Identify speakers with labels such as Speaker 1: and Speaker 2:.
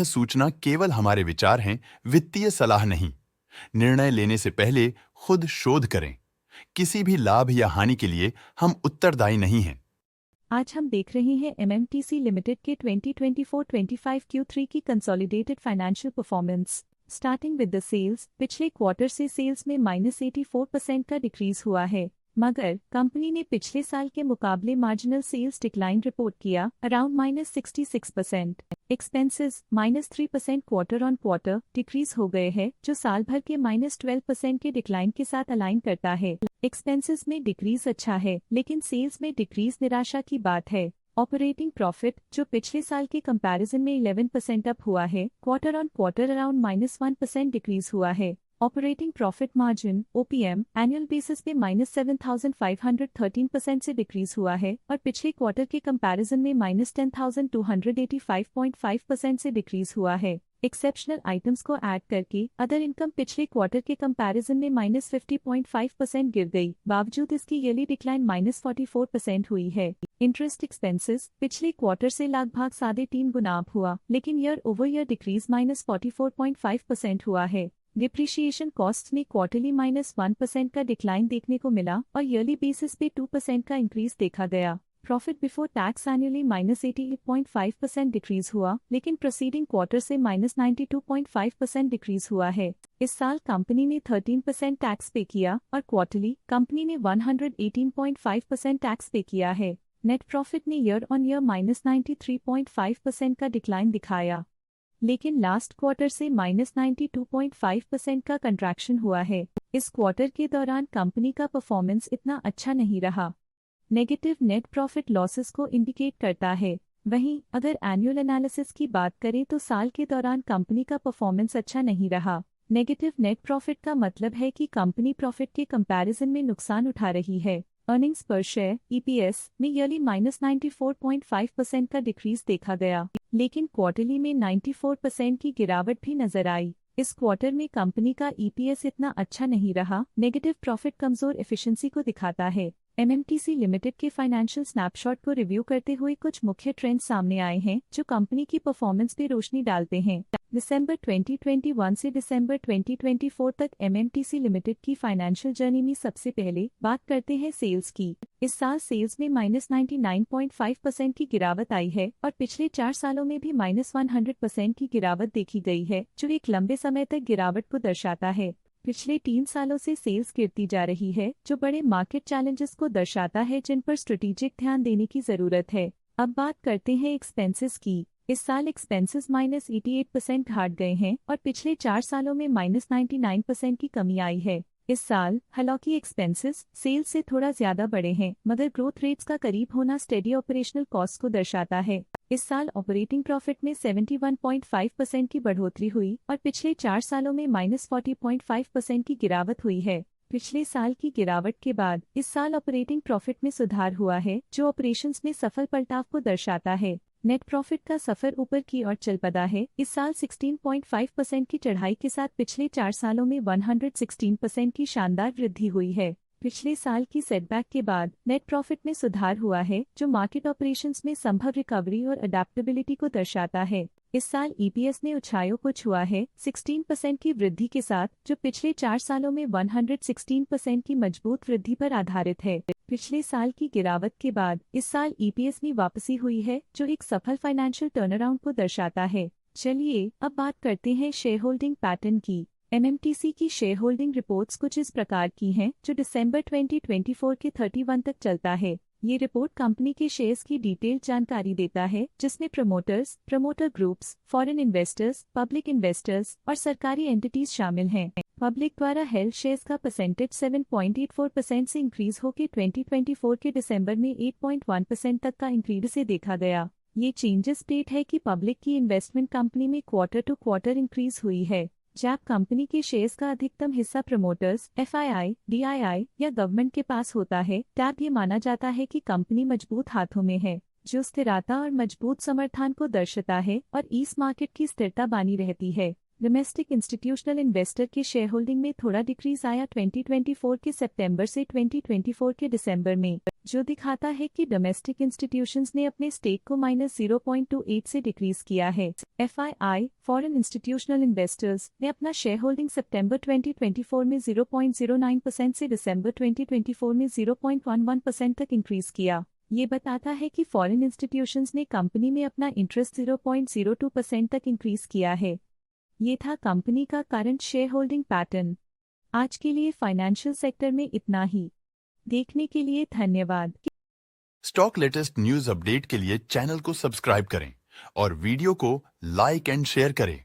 Speaker 1: सूचना केवल हमारे विचार हैं, वित्तीय सलाह नहीं। निर्णय लेने से पहले खुद शोध करें। किसी भी लाभ या हानि के लिए हम उत्तरदायी नहीं हैं।
Speaker 2: आज हम देख रहे हैं एमएमटीसी लिमिटेड के 2024-25 Q3 की consolidated financial performance. Starting with the sales, पिछले क्वार्टर से सेल्स में -84% का डिक्रीज हुआ है, मगर कंपनी ने पिछले साल के मुकाबले मार्जिनल सेल्स डिक्लाइन रिपोर्ट किया, around -66%। Expenses -3% quarter on quarter decrease हो गए हैं, जो साल भर के -12% के डिक्लाइन के साथ अलाइन करता है। एक्सपेंसेस में डिक्रीज अच्छा है, लेकिन सेल्स में डिक्रीज निराशा की बात है। ऑपरेटिंग प्रॉफिट, जो पिछले साल के कंपैरिजन में 11% अप हुआ है, quarter on quarter around -1% decrease हुआ है। Operating profit margin (OPM) annual basis पे -7,513% से डिक्रीज हुआ है और पिछले क्वार्टर के कंपैरिजन में -10,285.5% से डिक्रीज हुआ है। एक्सेप्शनल आइटम्स को ऐड करके अदर इनकम पिछले क्वार्टर के कंपैरिजन में -50.5% गिर गई, बावजूद इसकी ईयरली डिक्लाइन -44% हुई है। इंटरेस्ट एक्सपेंसेस पिछले क्वार्टर से लगभग 3.5 गुना अप हुआ, लेकिन ईयर ओवर ईयर डिक्रीज -44.5% हुआ है। डिप्रिशिएशन कॉस्ट में क्वार्टरली -1% का डिक्लाइन देखने को मिला और ईयरली बेसिस पे 2% का इंक्रीज देखा गया। Profit before tax annually -88.5% decrease हुआ, लेकिन प्रोसीडिंग क्वार्टर से -92.5% डिक्रीज हुआ है। इस साल कंपनी ने 13% टैक्स पे किया और क्वार्टरली कंपनी ने 118.5% टैक्स पे किया है। नेट प्रॉफिट ने ईयर ऑन ईयर -93.5% का डिक्लाइन दिखाया, लेकिन लास्ट क्वार्टर से -92.5% का कंट्रैक्शन हुआ है। इस क्वार्टर के दौरान कंपनी का परफॉर्मेंस इतना अच्छा नहीं रहा। नेगेटिव नेट प्रॉफिट लॉसेस को इंडिकेट करता है। वहीं अगर एनुअल एनालिसिस की बात करें तो साल के दौरान कंपनी का परफॉर्मेंस अच्छा नहीं रहा। नेगेटिव नेट प्रॉफिट का मतलब है कि कंपनी प्रॉफिट के कंपैरिजन में नुकसान उठा रही है। अर्निंग्स पर शेयर (ईपीएस) में ईयरली -94.5% का डिक्रीज देखा गया, लेकिन क्वार्टरली में 94% की गिरावट भी नजर आई। इस क्वार्टर में कंपनी का ईपीएस इतना अच्छा नहीं रहा। नेगेटिव प्रॉफिट कमजोर एफिशिएंसी को दिखाता है। एमएमटीसी लिमिटेड के फाइनेंशियल स्नैपशॉट को रिव्यू करते हुए कुछ मुख्य ट्रेंड्स सामने आए हैं जो कंपनी की परफॉर्मेंस पे रोशनी डालते हैं। दिसंबर 2021 से दिसंबर 2024 तक एमएमटीसी लिमिटेड की फाइनेंशियल जर्नी में सबसे पहले बात करते हैं सेल्स की। इस साल सेल्स में -99.5% की गिरावट आई है और पिछले 4 सालों में भी -100% की गिरावट देखी गई है, जो एक लंबे समय तक गिरावट को दर्शाता है। पिछले 3 सालों से सेल्स गिरती जा रही है, जो बड़े मार्केट चैलेंजेस को दर्शाता है जिन पर स्ट्रेटेजिक ध्यान देने की जरूरत है। अब बात करते हैं एक्सपेंसेस की। इस साल एक्सपेंसेस -88% घट गए हैं और पिछले 4 सालों में -99% की कमी आई है। इस साल हालांकि एक्सपेंसेस सेल्स से थोड़ा ज्यादा बढ़े हैं, मगर ग्रोथ रेट्स का करीब होना स्टेडी ऑपरेशनल कॉस्ट को दर्शाता है। इस साल ऑपरेटिंग प्रॉफिट में 71.5% की बढ़ोतरी हुई और पिछले 4 सालों में -40.5% की गिरावट हुई है। पिछले साल की गिरावट के बाद इस साल ऑपरेटिंग प्रॉफिट में सुधार हुआ है, जो ऑपरेशंस में सफल पलटाव को दर्शाता है। नेट प्रॉफिट का सफर ऊपर की ओर चल पड़ा है। इस साल 16.5% की चढ़ाई के साथ पिछले 4 सालों में 116% की शानदार वृद्धि हुई है। पिछले साल की सेटबैक के बाद नेट प्रॉफिट में सुधार हुआ है, जो मार्केट ऑपरेशंस में संभव रिकवरी और अडेप्टेबिलिटी को दर्शाता है। इस साल ईपीएस ने ऊंचाइयों को छुआ है 16% की वृद्धि के साथ, जो पिछले 4 सालों में 116% की मजबूत वृद्धि पर आधारित है। पिछले साल की गिरावट के बाद इस साल ईपीएस में वापसी हुई है, जो एक सफल फाइनेंशियल टर्नअराउंड को दर्शाता है। चलिए अब बात करते हैं शेयर होल्डिंग पैटर्न की। एमएमटीसी की शेयर होल्डिंग रिपोर्ट्स कुछ इस प्रकार की हैं, जो दिसंबर 2024 के 31 तक चलता है। ये रिपोर्ट कंपनी के शेयर्स की डिटेल्ड जानकारी देता है, जिसमें promoters, promoter groups, foreign investors, public investors और सरकारी एंटिटीज शामिल हैं। पब्लिक द्वारा हेल्ड शेयर्स का परसेंटेज 7.84% से इंक्रीज होकर 2024 के दिसंबर में 8.1% तक का इंक्रीज से देखा गया। ये चेंजेस स्टेट है कि पब्लिक की इन्वेस्टमेंट कंपनी में क्वार्टर टू क्वार्टर इंक्रीज हुई है। जब कंपनी के शेयर्स का अधिकतम हिस्सा प्रमोटर्स, एफआईआई, डीआईआई या गवर्नमेंट के पास होता है, तब ये माना जाता है कि कंपनी मजबूत हाथों में है, जो स्थिरता और मजबूत समर्थन को दर्शाता है और इस मार्केट की स्थिरता बनी रहती है। डोमेस्टिक इंस्टीट्यूशनल इन्वेस्टर के शेयर होल्डिंग में थोड़ा डिक्रीज आया 2024 के सितंबर से 2024 के दिसंबर में, जो दिखाता है कि डोमेस्टिक इंस्टीट्यूशंस ने अपने स्टेक को -0.28 से डिक्रीज किया है। FII फॉरेन इंस्टीट्यूशनल इन्वेस्टर्स ने अपना शेयर होल्डिंग सितंबर 2024 में 0.09% से दिसंबर 2024 में 0.11% तक इंक्रीज किया। ये बताता है कि फॉरेन इंस्टीट्यूशंस ने कंपनी में अपना इंटरेस्ट 0.02% तक इंक्रीज किया है। ये था कंपनी का करंट शेयर होल्डिंग पैटर्न। आज के लिए फाइनेंशियल सेक्टर में इतना ही। देखने के लिए धन्यवाद।
Speaker 1: स्टॉक लेटेस्ट न्यूज अपडेट के लिए चैनल को सब्सक्राइब करें और वीडियो को लाइक एंड शेयर करें।